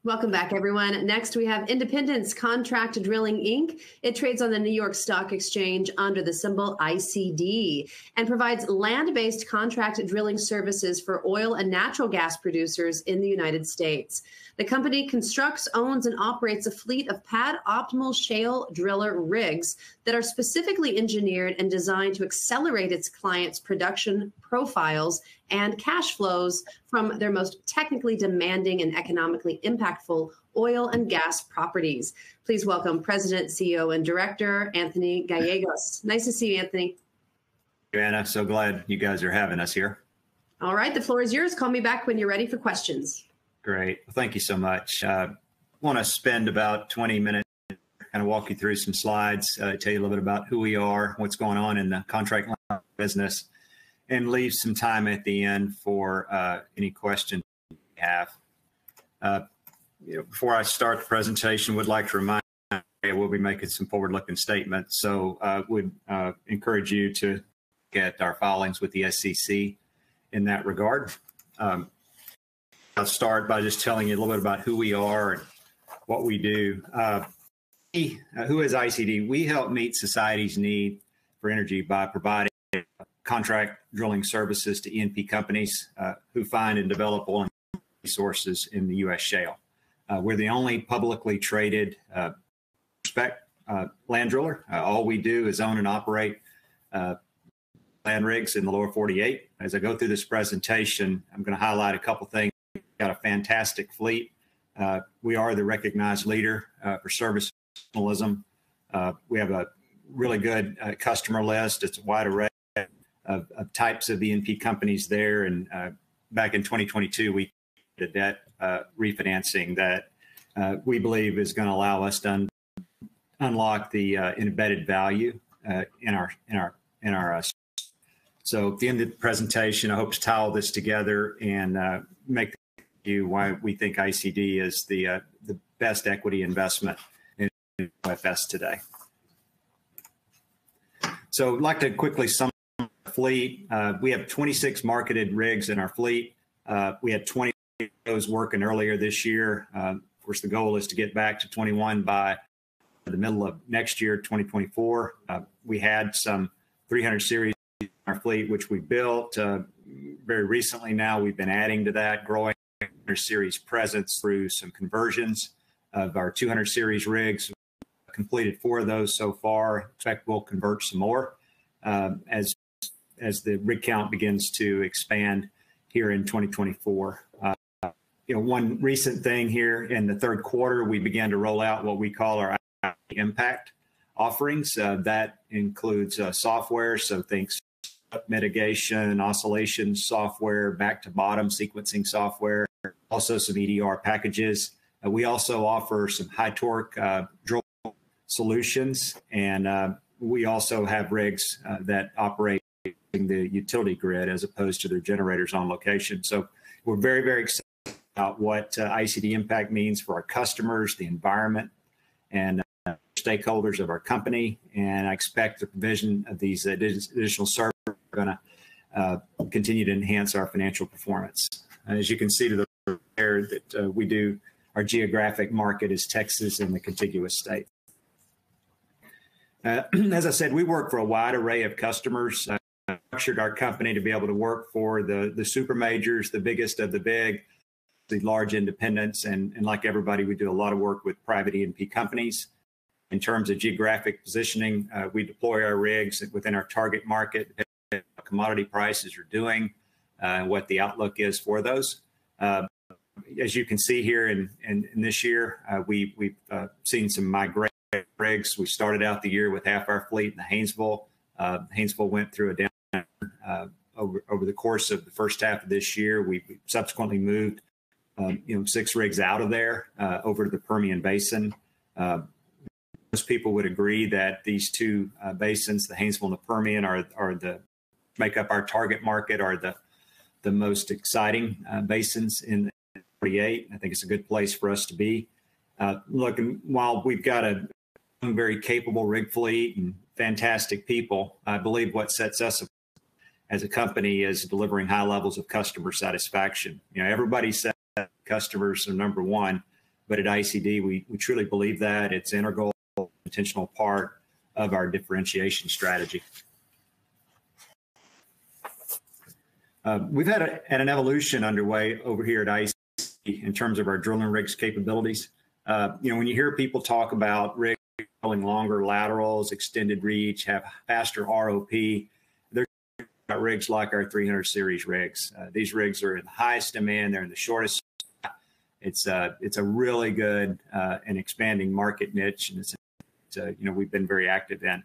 Welcome back, everyone. Next, we have Independence Contract Drilling, Inc. It trades on the New York Stock Exchange under the symbol ICD and provides land-based contract drilling services for oil and natural gas producers in the United States. The company constructs, owns, and operates a fleet of pad-optimal ShaleDriller rigs that are specifically engineered and designed to accelerate its clients' production profiles and cash flows from their most technically demanding and economically impactful oil and gas properties. Please welcome President, CEO, and Director Anthony Gallegos. Nice to see you, Anthony. Anna, so glad you guys are having us here. All right, the floor is yours. Call me back when you're ready for questions. Great. Well, thank you so much. I want to spend about 20 minutes kind of walk you through some slides, tell you a little bit about who we are, what's going on in the contract business, and leave some time at the end for any questions you have. Before I start the presentation, would like to remind you we'll be making some forward-looking statements, so I would encourage you to get our filings with the SEC in that regard. I'll start by just telling you a little bit about who we are and what we do. Who is ICD? We help meet society's need for energy by providing contract drilling services to E&P companies who find and develop oil and resources in the U.S. shale. We're the only publicly traded spec land driller. All we do is own and operate land rigs in the lower 48. As I go through this presentation, I'm going to highlight a couple things. We've got a fantastic fleet. We are the recognized leader for service journalism. We have a really good customer list. It's a wide array of types of E&P companies there. And back in 2022, we did a debt refinancing that we believe is going to allow us to unlock the embedded value in our. So at the end of the presentation, I hope to tie all this together and make you why we think ICD is the best equity investment in OFS today. So I'd like to quickly sum up the fleet. We have 26 marketed rigs in our fleet. We had 20 of those working earlier this year. Of course, the goal is to get back to 21 by the middle of next year, 2024. We had some 300 series in our fleet, which we built very recently. Now we've been adding to that, growing our series presence through some conversions of our 200 series rigs. Completed 4 of those so far. Expect we'll convert some more as the rig count begins to expand here in 2024. One recent thing here in the third quarter, we began to roll out what we call our impact offerings. That includes software, so things mitigation, oscillation software, back to bottom sequencing software, also some EDR packages. We also offer some high torque drill solutions, and we also have rigs that operate in the utility grid as opposed to their generators on location. So we're very, very excited about what ICD Impact means for our customers, the environment, and stakeholders of our company. And I expect the provision of these additional services are going to continue to enhance our financial performance. As you can see to the right there, that we do, our geographic market is Texas and the contiguous state. As I said, we work for a wide array of customers. Structured our company to be able to work for the super majors, the biggest of the big, the large independents, and like everybody, we do a lot of work with private E&P companies. In terms of geographic positioning, we deploy our rigs within our target market, what commodity prices are doing, what the outlook is for those. As you can see here in this year, we've seen some migration rigs. We started out the year with half our fleet in the Haynesville. Haynesville went through a down over the course of the first half of this year. We subsequently moved 6 rigs out of there over to the Permian Basin. Most people would agree that these two basins, the Haynesville and the Permian, make up our target market, are the most exciting basins in the 48. I think it's a good place for us to be. Look, while we've got a very capable rig fleet and fantastic people, I believe what sets us apart as a company is delivering high levels of customer satisfaction. Everybody says customers are number one. But at ICD, we truly believe that it's integral, intentional part of our differentiation strategy. We've had an evolution underway over here at ICD in terms of our drilling rigs capabilities. When you hear people talk about rigs drilling longer laterals, extended reach, have faster ROP, they're talking about rigs like our 300 series rigs. These rigs are in the highest demand. They're in the shortest. It's a really good and expanding market niche, and we've been very active in.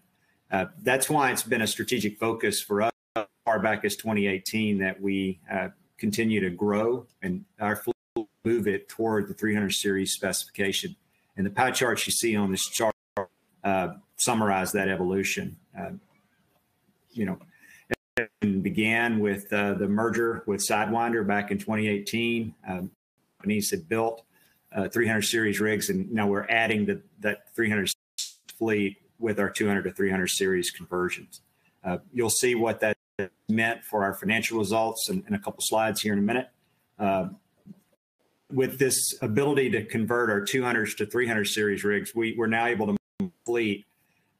That's why it's been a strategic focus for us far back as 2018 that we continue to grow and our fleet move it toward the 300 series specification. And the pie charts you see on this chart summarize that evolution. It began with the merger with Sidewinder back in 2018. Companies had built 300 series rigs, and now we're adding that 300 fleet with our 200 to 300 series conversions. You'll see what that meant for our financial results in a couple slides here in a minute. With this ability to convert our 200s to 300 series rigs, we're now able to move a fleet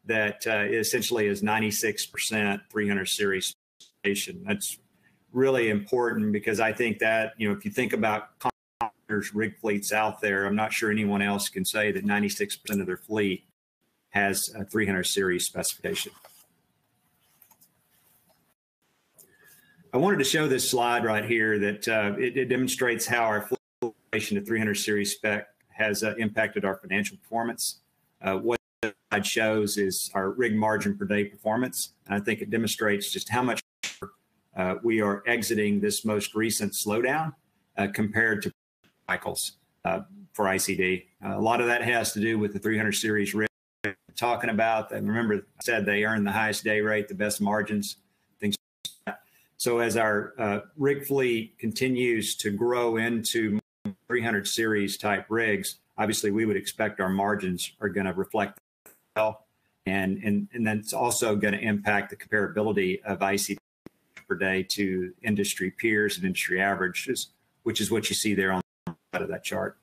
that essentially is 96% 300 series specification. That's really important because I think that, if you think about contractors' rig fleets out there, I'm not sure anyone else can say that 96% of their fleet has a 300 series specification. I wanted to show this slide right here that it demonstrates how our fleet to 300 series spec has impacted our financial performance. What the slide shows is our rig margin per day performance. And I think it demonstrates just how much we are exiting this most recent slowdown compared to cycles for ICD. A lot of that has to do with the 300 series rig we're talking about. And remember, I said they earn the highest day rate, the best margins, things like that. So as our rig fleet continues to grow into 300 series type rigs, obviously we would expect our margins are going to reflect that well. And that's also going to impact the comparability of ICD per day to industry peers and industry averages, which is what you see there on the side of that chart.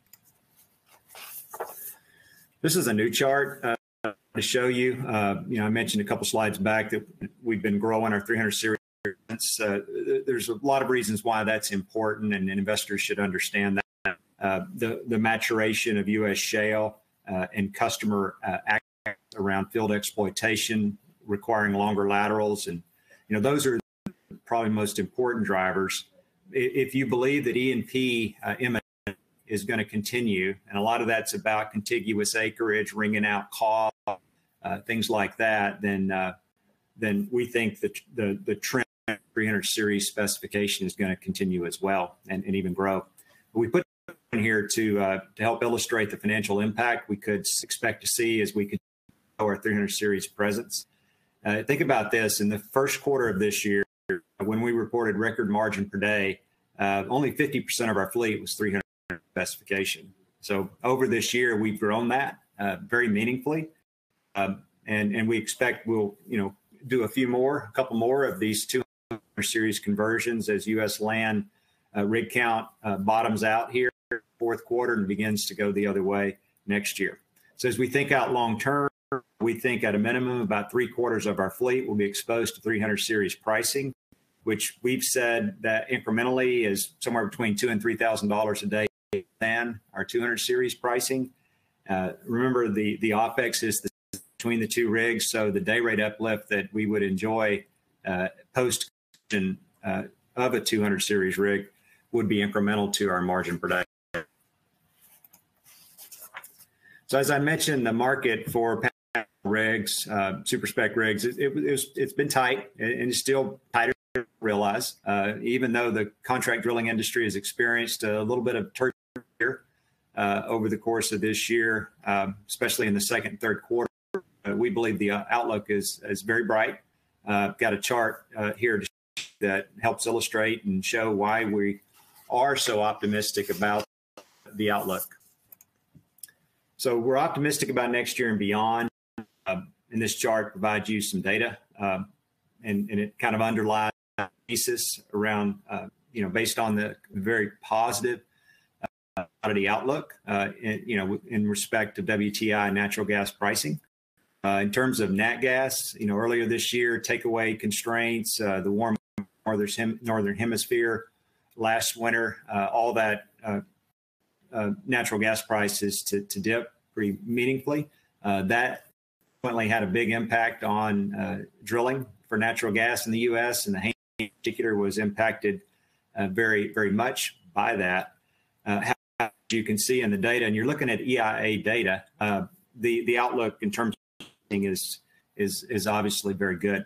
This is a new chart to show you. I mentioned a couple slides back that we've been growing our 300 series. There's a lot of reasons why that's important, and investors should understand that. The maturation of U.S. shale and customer actions around field exploitation requiring longer laterals. And, those are probably most important drivers. If you believe that E&P M&A is going to continue, and a lot of that's about contiguous acreage, wringing out cost, things like that, then we think that the trend 300 series specification is going to continue as well and even grow. But we put in here to help illustrate the financial impact we could expect to see as we continue our 300 series presence. Think about this. In the first quarter of this year, when we reported record margin per day, only 50% of our fleet was 300 specification. So over this year, we've grown that very meaningfully. And we expect we'll do a couple more of these 200 series conversions as U.S. land rig count bottoms out here fourth quarter and begins to go the other way next year. So as we think out long term, we think at a minimum about 3/4 of our fleet will be exposed to 300 series pricing, which we've said that incrementally is somewhere between $2,000 and $3,000 a day than our 200 series pricing. Remember, the OPEX is between the two rigs, so the day rate uplift that we would enjoy post of a 200 series rig would be incremental to our margin per day. So as I mentioned, the market for rigs, super spec rigs, it's been tight and it's still tighter to realize. Even though the contract drilling industry has experienced a little bit of turbulence here over the course of this year, especially in the second and third quarter, we believe the outlook is very bright. Got a chart here that helps illustrate and show why we are so optimistic about the outlook. So we're optimistic about next year and beyond. And this chart provides you some data, and it kind of underlies the thesis around, based on the very positive commodity outlook, in respect to WTI natural gas pricing. In terms of nat gas, earlier this year, takeaway constraints, the warm northern hemisphere last winter, all that natural gas prices to dip pretty meaningfully. That definitely had a big impact on drilling for natural gas in the U.S., and the Haynesville in particular was impacted very, very much by that. As you can see in the data, and you're looking at EIA data, the outlook in terms of is obviously very good.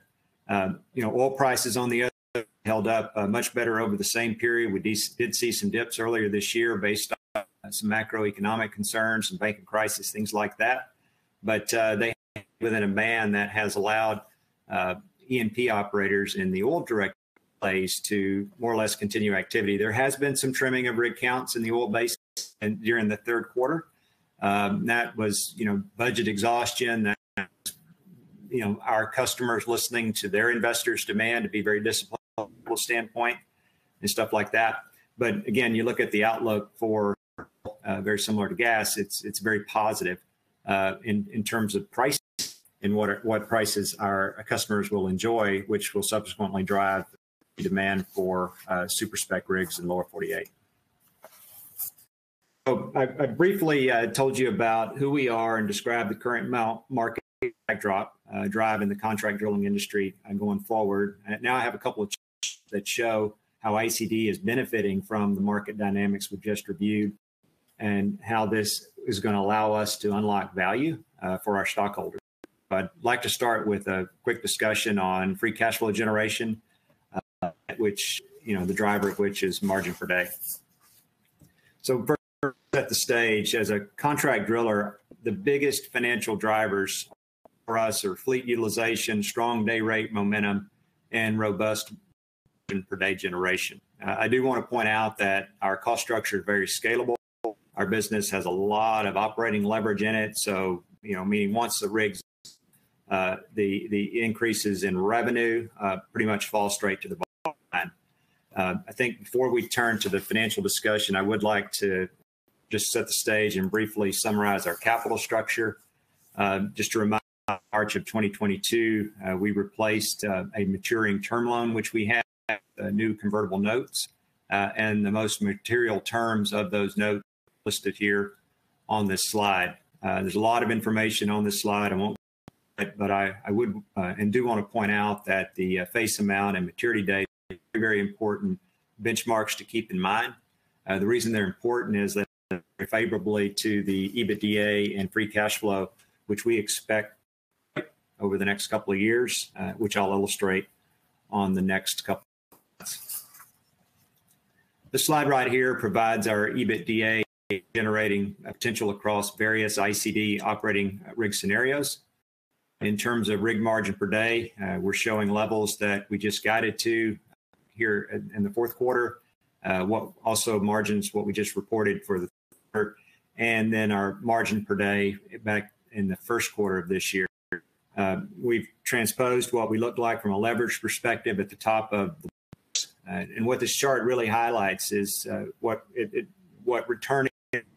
Oil prices on the other held up much better over the same period. We did see some dips earlier this year based on some macroeconomic concerns, some banking crisis, things like that. But they within a band that has allowed E&P operators in the oil direct plays to more or less continue activity. There has been some trimming of rig counts in the oil basin and during the third quarter. That was, budget exhaustion. That, our customers listening to their investors' demand to be very disciplined from a standpoint and stuff like that. But again, you look at the outlook for very similar to gas. It's very positive in terms of price and what prices our customers will enjoy, which will subsequently drive demand for super spec rigs in lower 48. So I briefly told you about who we are and described the current market backdrop driving the contract drilling industry going forward. Now I have a couple of charts that show how ICD is benefiting from the market dynamics we've just reviewed and how this is going to allow us to unlock value for our stockholders. I'd like to start with a quick discussion on free cash flow generation, which, the driver of which is margin per day. So first, set the stage. As a contract driller, the biggest financial drivers for us are fleet utilization, strong day rate momentum, and robust margin per day generation. I do want to point out that our cost structure is very scalable. Our business has a lot of operating leverage in it. So, meaning once the rigs, the increases in revenue pretty much fall straight to the bottom line. I think before we turn to the financial discussion, I would like to just set the stage and briefly summarize our capital structure. Just to remind you, in March of 2022, we replaced a maturing term loan, which we had new convertible notes, and the most material terms of those notes listed here on this slide. There's a lot of information on this slide. I won't, but I would and do want to point out that the face amount and maturity date are very important benchmarks to keep in mind. The reason they're important is that they're favorably to the EBITDA and free cash flow, which we expect over the next couple of years, which I'll illustrate on the next couple of months. This slide right here provides our EBITDA generating potential across various ICD operating rig scenarios. In terms of rig margin per day, we're showing levels that we just guided to here in the fourth quarter. What also margins, what we just reported for the third, and then our margin per day back in the first quarter of this year. We've transposed what we look like from a leverage perspective at the top of the and what this chart really highlights is what returning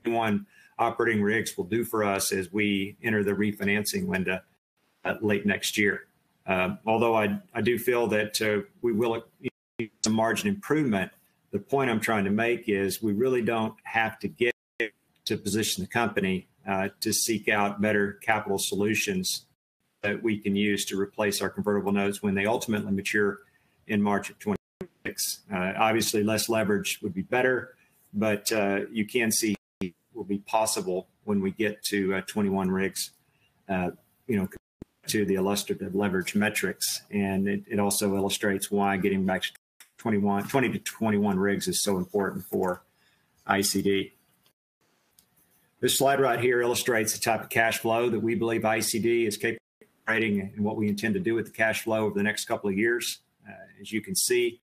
one operating rigs will do for us as we enter the refinancing window late next year. Although I do feel that we will see some margin improvement, the point I'm trying to make is we really don't have to get to position the company to seek out better capital solutions that we can use to replace our convertible notes when they ultimately mature in March of 2026. Obviously, less leverage would be better, but you can see it will be possible when we get to 21 rigs, to the illustrative leverage metrics. And it also illustrates why getting back to 20 to 21 rigs is so important for ICD. This slide right here illustrates the type of cash flow that we believe ICD is capable of generating and what we intend to do with the cash flow over the next couple of years. As you can see,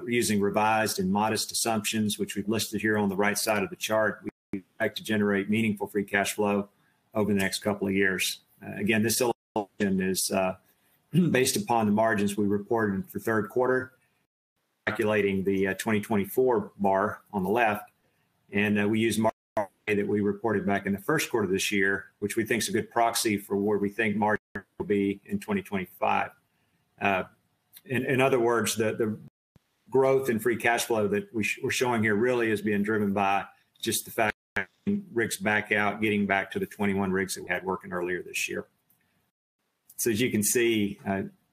using revised and modest assumptions, which we've listed here on the right side of the chart, we expect to generate meaningful free cash flow over the next couple of years. Again, this illustration is based upon the margins we reported for third quarter, calculating the 2024 bar on the left, And we use margin that we reported back in the first quarter of this year, which we think is a good proxy for where we think margin will be in 2025. In other words, the growth in free cash flow that we're showing here really is being driven by just the fact that rigs back out, getting back to the 21 rigs that we had working earlier this year. So as you can see,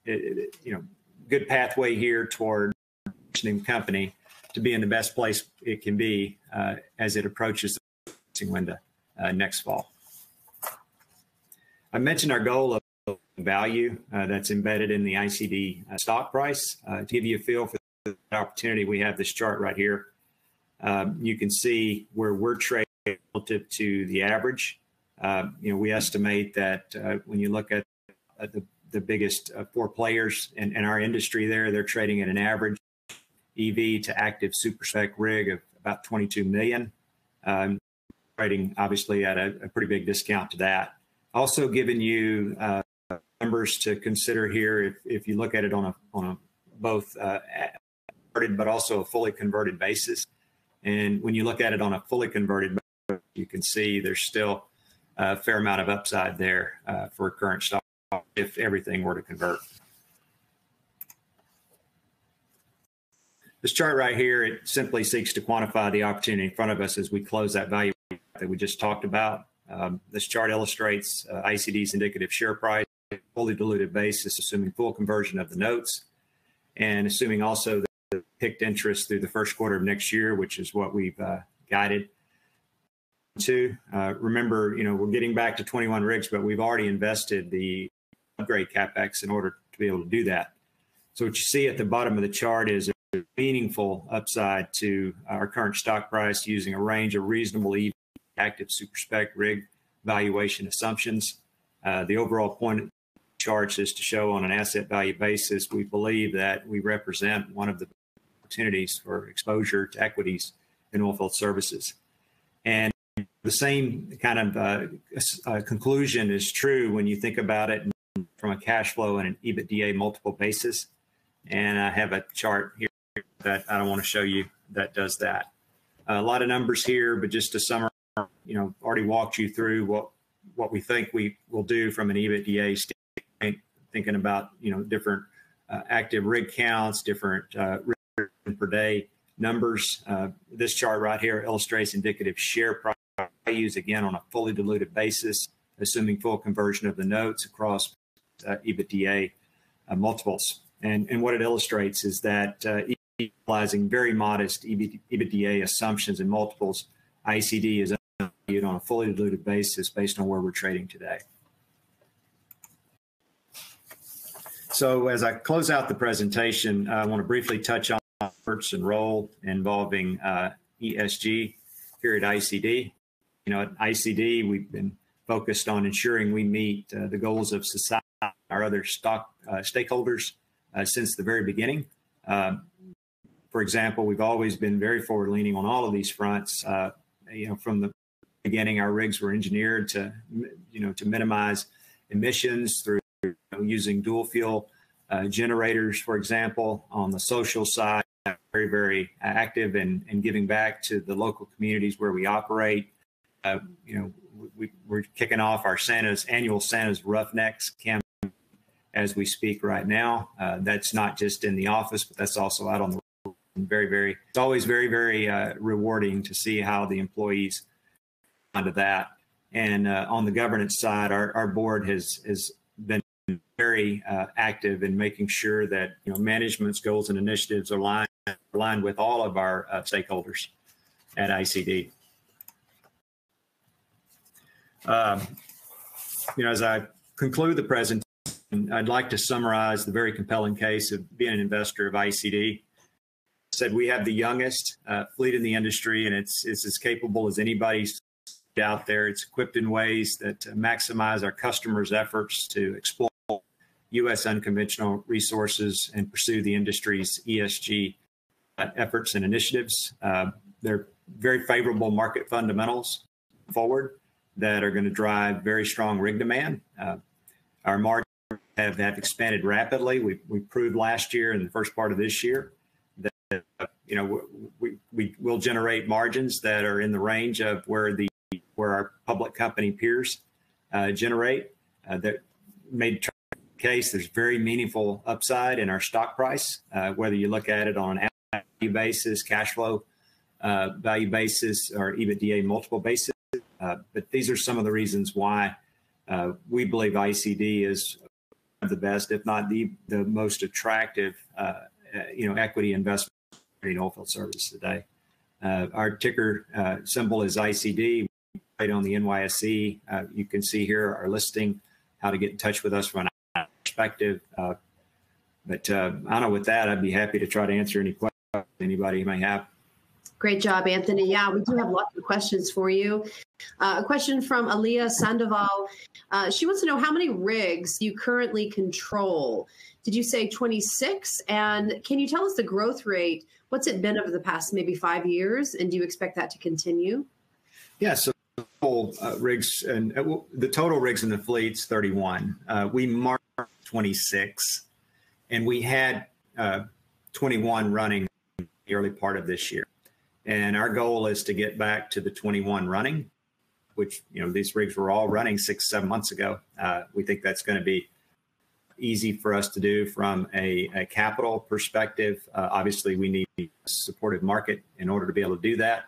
good pathway here toward the company to be in the best place it can be as it approaches the window next fall. I mentioned our goal of value that's embedded in the ICD stock price. To give you a feel for the opportunity, we have this chart right here. You can see where we're trading relative to the average. We estimate that when you look at the biggest four players in our industry they're trading at an average EV to active super spec rig of about 22 million, trading obviously at a pretty big discount to that. Also giving you numbers to consider here if you look at it on a both converted but also a fully converted basis. And when you look at it on a fully converted basis, you can see there's still a fair amount of upside there for current stock if everything were to convert. This chart right here, it simply seeks to quantify the opportunity in front of us as we close that value that we just talked about. This chart illustrates ICD's indicative share price, fully diluted basis, assuming full conversion of the notes, and assuming also the PIKed interest through the first quarter of next year, which is what we've guided to. Remember, we're getting back to 21 rigs, but we've already invested the upgrade CapEx in order to be able to do that. So what you see at the bottom of the chart is a meaningful upside to our current stock price using a range of reasonable EV active super spec rig valuation assumptions. The overall point of the charts is to show on an asset value basis, we believe that we represent one of the opportunities for exposure to equities in oilfield services. And the same kind of conclusion is true when you think about it from a cash flow and an EBITDA multiple basis. And I have a chart here that I don't want to show you that does that. A lot of numbers here, but just to summarize, already walked you through what we think we will do from an EBITDA standpoint, thinking about, different active rig counts, different rig per day numbers. This chart right here illustrates indicative share price values, again, on a fully diluted basis, assuming full conversion of the notes across EBITDA multiples. And what it illustrates is that utilizing very modest EBITDA assumptions and multiples, ICD is valued on a fully diluted basis based on where we're trading today. So as I close out the presentation, I want to briefly touch on efforts and role involving ESG here at ICD. At ICD, we've been focused on ensuring we meet the goals of society, our other stakeholders since the very beginning. For example, we've always been very forward-leaning on all of these fronts. From the beginning, our rigs were engineered to minimize emissions through using dual fuel generators, for example. On the social side, very, very active in giving back to the local communities where we operate. We're kicking off our annual Santa's Roughnecks campaign as we speak right now. That's not just in the office, but that's also out on the road. It's always very, very rewarding to see how the employees respond to that. And on the governance side, our board has been very active in making sure that management's goals and initiatives are aligned with all of our stakeholders at ICD. As I conclude the presentation, I'd like to summarize the very compelling case of being an investor of ICD. Said we have the youngest fleet in the industry, and it's as capable as anybody's out there. It's equipped in ways that maximize our customers' efforts to explore U.S. unconventional resources and pursue the industry's ESG efforts and initiatives. They're very favorable market fundamentals forward that are going to drive very strong rig demand. Our margins have expanded rapidly. We proved last year and the first part of this year that we will generate margins that are in the range of where our public company peers generate. That made case there's very meaningful upside in our stock price, whether you look at it on an value basis, cash flow value basis, or EBITDA multiple basis. But these are some of the reasons why we believe ICD is one of the best, if not the most attractive, equity investment in oilfield service today. Our ticker symbol is ICD. Right on the NYSE. You can see here our listing, how to get in touch with us from an perspective. But I don't know, with that, I'd be happy to try to answer any questions anybody may have. Great job, Anthony. Yeah, we do have lots of questions for you. A question from Aliyah Sandoval. She wants to know how many rigs you currently control. Did you say 26? And can you tell us the growth rate? What's it been over the past maybe 5 years? And do you expect that to continue? Yeah, so rigs and the total rigs in the fleet's 31. We marked 26, and we had 21 running in the early part of this year. And our goal is to get back to the 21 running, which, these rigs were all running 6-7 months ago. We think that's going to be easy for us to do from a capital perspective. Obviously, we need a supportive market in order to be able to do that.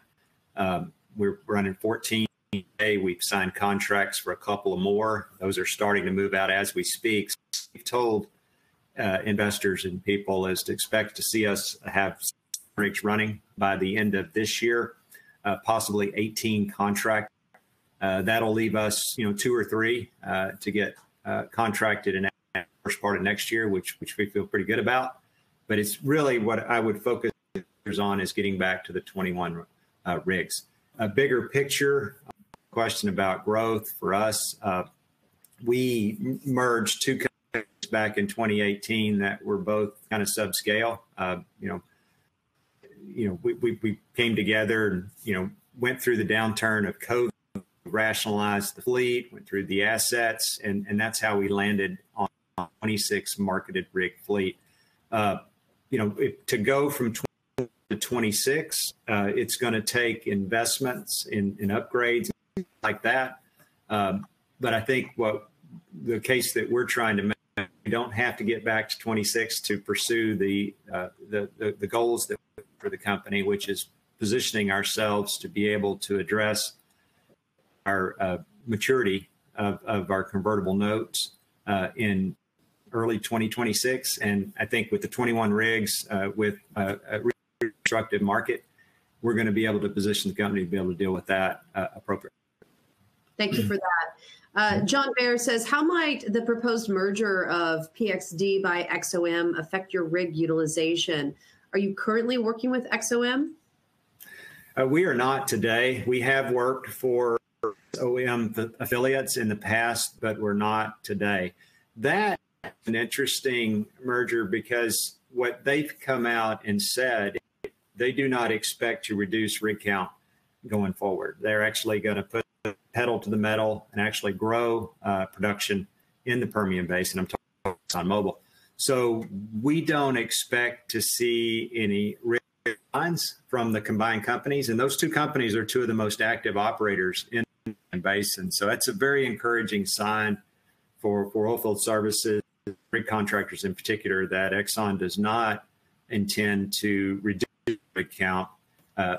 We're running 14 today. We've signed contracts for a couple of more. Those are starting to move out as we speak. So we've told investors and people is to expect to see us have rigs running by the end of this year, possibly 18 contracts. That'll leave us, 2 or 3 to get contracted in the first part of next year, which we feel pretty good about. But it's really what I would focus on is getting back to the 21 rigs. A bigger picture question about growth for us. We merged 2 companies back in 2018 that were both kind of subscale. We came together and, went through the downturn of COVID, rationalized the fleet, went through the assets, and that's how we landed on 26 marketed rig fleet. To go from 20 to 26, it's going to take investments in upgrades like that. But I think what the case that we're trying to make, we don't have to get back to 26 to pursue the goals that for the company, which is positioning ourselves to be able to address our maturity of our convertible notes in early 2026. And I think with the 21 rigs, with a reconstructive market, we're going to be able to position the company to be able to deal with that appropriately. Thank you for that. John Bear says, how might the proposed merger of PXD by XOM affect your rig utilization? Are you currently working with XOM? We are not today. We have worked for OEM affiliates in the past, but we're not today. That's an interesting merger because what they've come out and said, they do not expect to reduce rig count going forward. They're actually going to put the pedal to the metal and actually grow production in the Permian Basin. I'm talking on mobile. So we don't expect to see any rig lines from the combined companies. And those 2 companies are 2 of the most active operators in the basin. So that's a very encouraging sign for oilfield services, rig contractors in particular, that Exxon does not intend to reduce rig count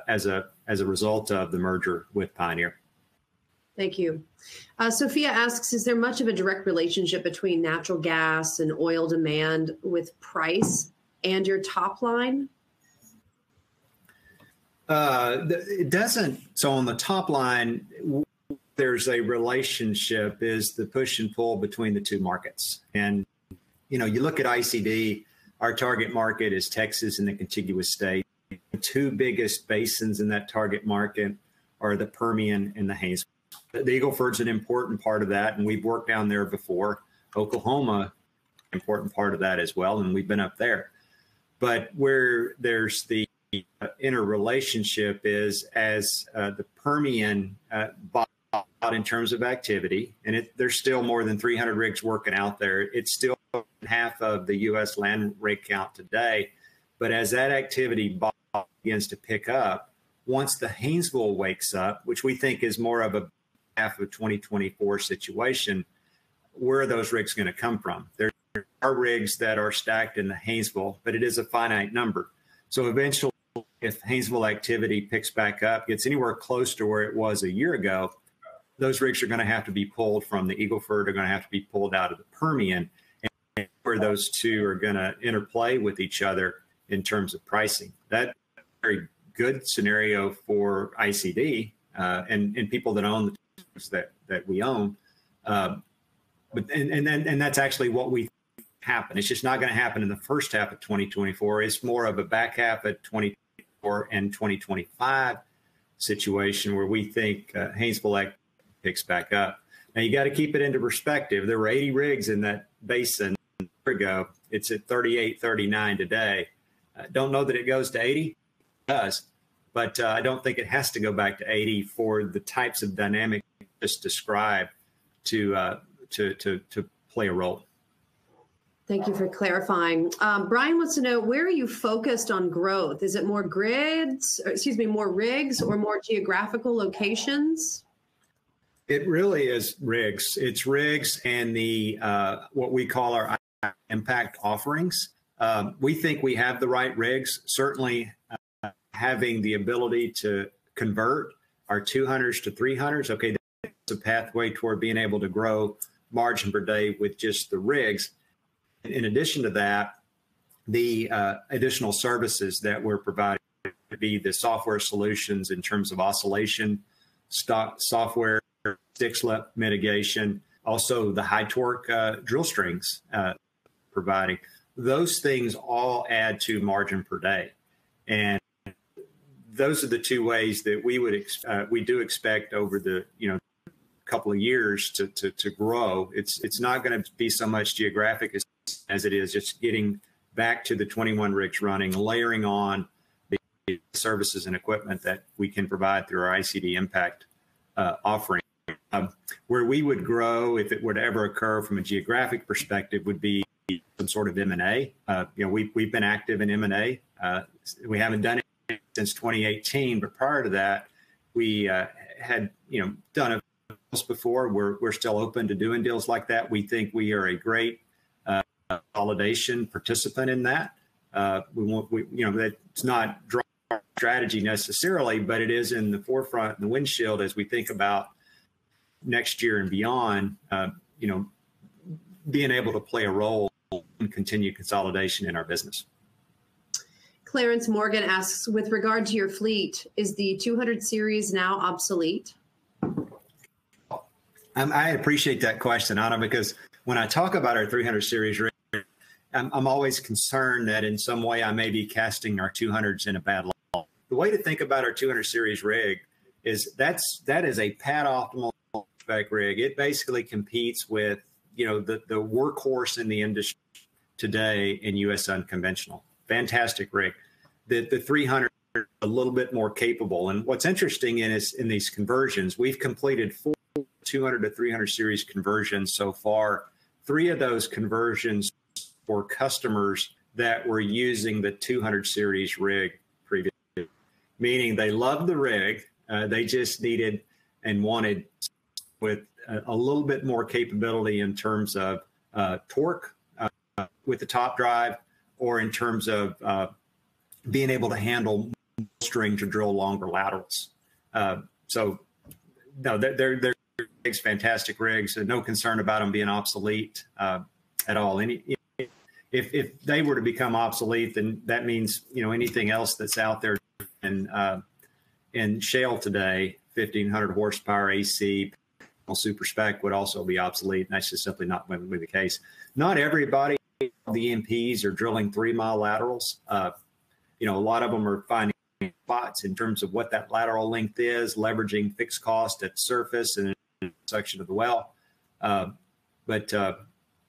as a result of the merger with Pioneer. Thank you. Sophia asks, is there much of a direct relationship between natural gas and oil demand with price and your top line? It doesn't. So on the top line, there's a relationship, is the push and pull between the 2 markets. And, you look at ICD, our target market is Texas and the contiguous state. The 2 biggest basins in that target market are the Permian and the Haynesville. The Eagle Ford's an important part of that, and we've worked down there before. Oklahoma, an important part of that as well, and we've been up there. But where there's the interrelationship is as the Permian bought out in terms of activity, and there's still more than 300 rigs working out there. It's still half of the U.S. land rig count today. But as that activity bought begins to pick up, once the Haynesville wakes up, which we think is more of a half of 2024 situation, where are those rigs going to come from? There are rigs that are stacked in the Haynesville, but it is a finite number. So eventually, if Haynesville activity picks back up, gets anywhere close to where it was a year ago, those rigs are going to have to be pulled from the Eagle Ford, are going to have to be pulled out of the Permian, and where those two are going to interplay with each other in terms of pricing. That's a very good scenario for ICD and people that own the tools that we own. But that's actually what we happen. It's just not going to happen in the first half of 2024. It's more of a back half of 2024 and 2025 situation where we think Haynesville picks back up. Now you got to keep it into perspective. There were 80 rigs in that basin a year ago. It's at 38, 39 today. Don't know that it goes to 80. It does, but I don't think it has to go back to 80 for the types of dynamics just described to play a role. Thank you for clarifying. Brian wants to know, where are you focused on growth? Is it more more rigs or more geographical locations? It really is rigs. It's rigs and the what we call our impact offerings. We think we have the right rigs. Certainly, having the ability to convert our 200s to 300s. Okay, that's a pathway toward being able to grow margin per day with just the rigs. In addition to that, the additional services that we're providing would be the software solutions in terms of oscillation, software, stick slip mitigation, also the high torque drill strings providing. Those things all add to margin per day. And those are the two ways that we do expect over the couple of years to grow. It's not going to be so much geographic as it is just getting back to the 21 rigs running, layering on the services and equipment that we can provide through our ICD impact offering. Where we would grow, if it were to ever occur from a geographic perspective, would be some sort of M&A. We've been active in M&A. We haven't done it since 2018, but prior to that, we had done it before. We're still open to doing deals like that. We think we are a great consolidation participant in that. That's not our strategy necessarily, but it is in the forefront, in the windshield as we think about next year and beyond. Being able to play a role in continued consolidation in our business. Clarence Morgan asks, with regard to your fleet, is the 200 series now obsolete? I appreciate that question, Anna, because when I talk about our 300 series rig, I'm always concerned that in some way I may be casting our 200s in a bad light. The way to think about our 200 series rig is that is a pad optimal spec rig. It basically competes with the workhorse in the industry today in U.S. unconventional. Fantastic rig. The 300 are a little bit more capable. And what's interesting is in these conversions, we've completed 4 200 to 300 series conversions so far. 3 of those conversions for customers that were using the 200 series rig previously, meaning they loved the rig. They just needed and wanted with a little bit more capability in terms of torque with the top drive, or in terms of being able to handle string to drill longer laterals. So no, they're fantastic rigs. No concern about them being obsolete at all. If they were to become obsolete, then that means anything else that's out there in shale today, 1,500 horsepower AC, super spec would also be obsolete. And that's just simply not going to be the case. Not everybody, the E&Ps are drilling 3-mile laterals. A lot of them are finding spots in terms of what that lateral length is, leveraging fixed cost at surface and in section of the well. But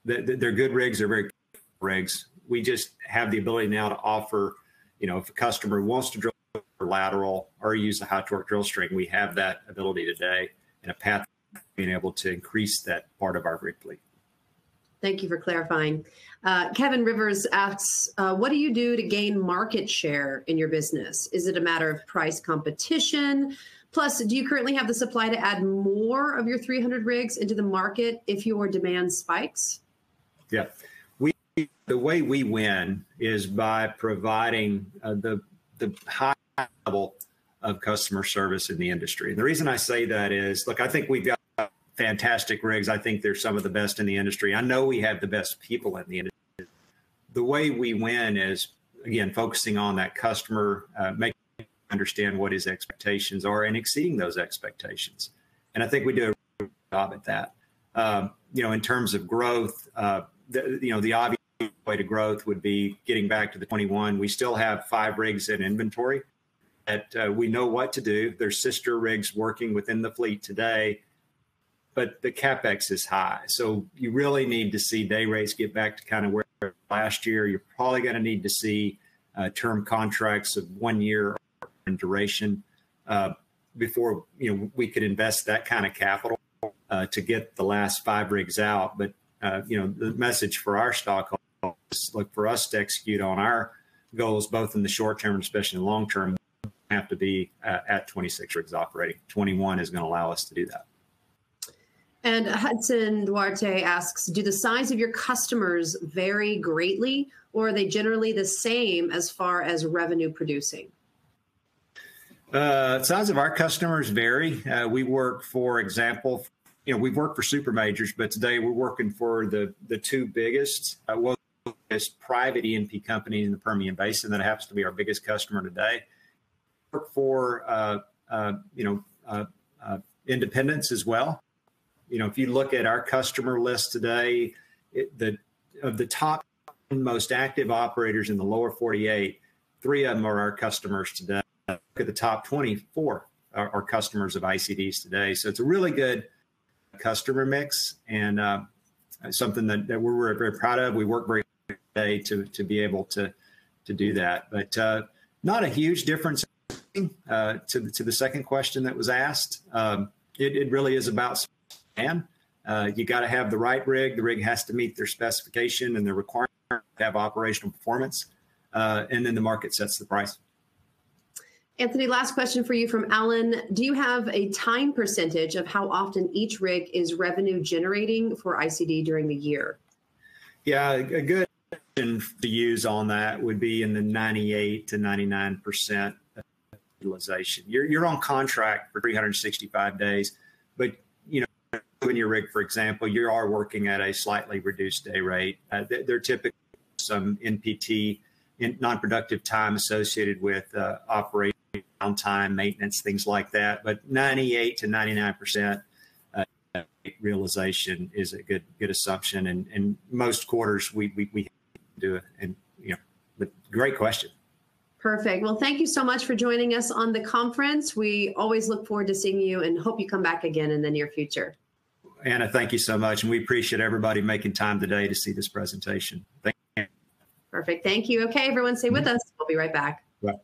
they're good rigs. They're very good rigs. We just have the ability now to offer, if a customer wants to drill for lateral or use a high torque drill string, we have that ability today and a path being able to increase that part of our rig fleet. Thank you for clarifying. Kevin Rivers asks, what do you do to gain market share in your business? Is it a matter of price competition? Plus, do you currently have the supply to add more of your 300 rigs into the market if your demand spikes? Yeah. The way we win is by providing the high level of customer service in the industry. And the reason I say that is, look, I think we've got fantastic rigs. I think they're some of the best in the industry. I know we have the best people in the industry. The way we win is, again, focusing on that customer, making him understand what his expectations are and exceeding those expectations. And I think we do a good job at that. In terms of growth, the obvious way to growth would be getting back to the 21. We still have 5 rigs in inventory that we know what to do. There's sister rigs working within the fleet today, but the CapEx is high. So you really need to see day rates get back to kind of where last year. You're probably going to need to see term contracts of 1 year in duration before we could invest that kind of capital to get the last 5 rigs out. But the message for our stock is, look, for us to execute on our goals, both in the short term and especially in the long term, we have to be at 26 rigs operating. 21 is going to allow us to do that. And Hudson Duarte asks, do the size of your customers vary greatly, or are they generally the same as far as revenue producing? Size of our customers vary. We work, for example, we've worked for super majors, but today we're working for the 2 biggest, private E&P companies in the Permian Basin. That happens to be our biggest customer today. We work for, independents as well. If you look at our customer list today, of the top most active operators in the lower 48, 3 of them are our customers today. Look at the top 24 are customers of ICDs today. So it's a really good customer mix, and something that we're very proud of. We work very hard today to be able to do that. But not a huge difference to the second question that was asked. It really is about and you got to have the right rig. The rig has to meet their specification and their requirement to have operational performance. And then the market sets the price. Anthony, last question for you from Alan. Do you have a time percentage of how often each rig is revenue generating for ICD during the year? Yeah, a good to use on that would be in the 98 to 99% utilization. You're on contract for 365 days, but in your rig, for example, you are working at a slightly reduced day rate. There are typically some NPT, non-productive time associated with operating downtime, maintenance, things like that. But 98 to 99% realization is a good assumption. And most quarters we do it. And but great question. Perfect. Well, thank you so much for joining us on the conference. We always look forward to seeing you and hope you come back again in the near future. Anna, thank you so much. And we appreciate everybody making time today to see this presentation. Thank you. Perfect. Thank you. Okay, everyone, stay with us. We'll be right back. Right.